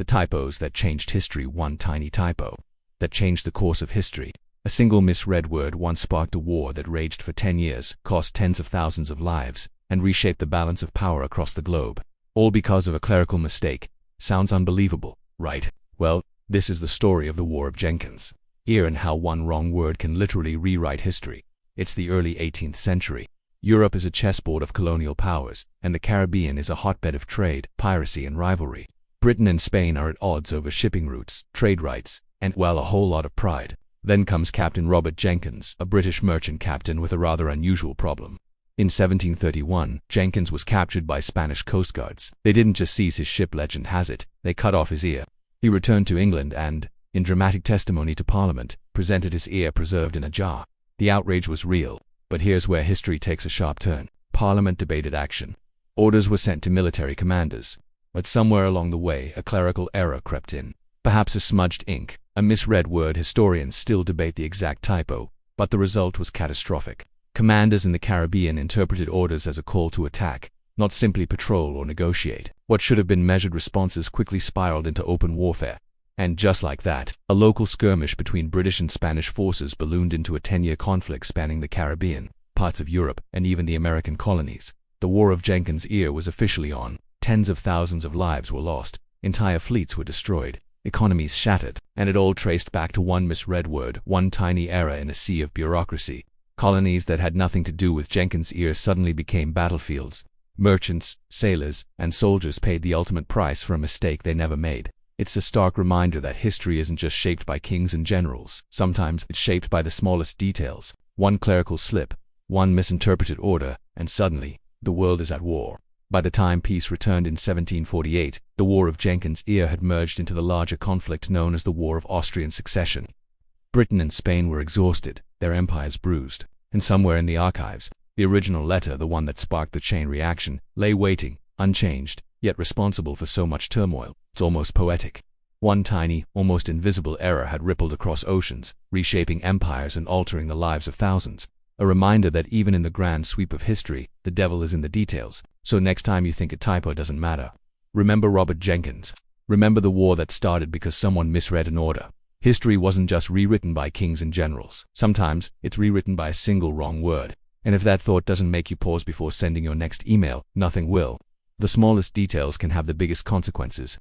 The typos that changed history. One tiny typo that changed the course of history. A single misread word once sparked a war that raged for 10 years, cost tens of thousands of lives, and reshaped the balance of power across the globe. All because of a clerical mistake. Sounds unbelievable, right? Well, this is the story of the War of Jenkins Ear and how one wrong word can literally rewrite history. It's the early 18th century. Europe is a chessboard of colonial powers, and the Caribbean is a hotbed of trade, piracy, and rivalry. Britain and Spain are at odds over shipping routes, trade rights, and, well, a whole lot of pride. Then comes Captain Robert Jenkins, a British merchant captain with a rather unusual problem. In 1731, Jenkins was captured by Spanish coastguards. They didn't just seize his ship, legend has it, they cut off his ear. He returned to England and, in dramatic testimony to Parliament, presented his ear preserved in a jar. The outrage was real, but here's where history takes a sharp turn. Parliament debated action. Orders were sent to military commanders. But somewhere along the way, a clerical error crept in. Perhaps a smudged ink, a misread word. Historians still debate the exact typo, but the result was catastrophic. Commanders in the Caribbean interpreted orders as a call to attack, not simply patrol or negotiate. What should have been measured responses quickly spiraled into open warfare. And just like that, a local skirmish between British and Spanish forces ballooned into a 10-year conflict spanning the Caribbean, parts of Europe, and even the American colonies. The War of Jenkins Ear was officially on. Tens of thousands of lives were lost, entire fleets were destroyed, economies shattered, and it all traced back to one misread word, one tiny error in a sea of bureaucracy. Colonies that had nothing to do with Jenkins Ear suddenly became battlefields. Merchants, sailors, and soldiers paid the ultimate price for a mistake they never made. It's a stark reminder that history isn't just shaped by kings and generals. Sometimes it's shaped by the smallest details. One clerical slip, one misinterpreted order, and suddenly, the world is at war. By the time peace returned in 1748, the War of Jenkins Ear had merged into the larger conflict known as the War of Austrian Succession. Britain and Spain were exhausted, their empires bruised, and somewhere in the archives, the original letter, the one that sparked the chain reaction, lay waiting, unchanged, yet responsible for so much turmoil. It's almost poetic. One tiny, almost invisible error had rippled across oceans, reshaping empires and altering the lives of thousands. A reminder that even in the grand sweep of history, the devil is in the details. So next time you think a typo doesn't matter, remember Robert Jenkins. Remember the war that started because someone misread an order. History wasn't just rewritten by kings and generals. Sometimes it's rewritten by a single wrong word. And if that thought doesn't make you pause before sending your next email, nothing will. The smallest details can have the biggest consequences.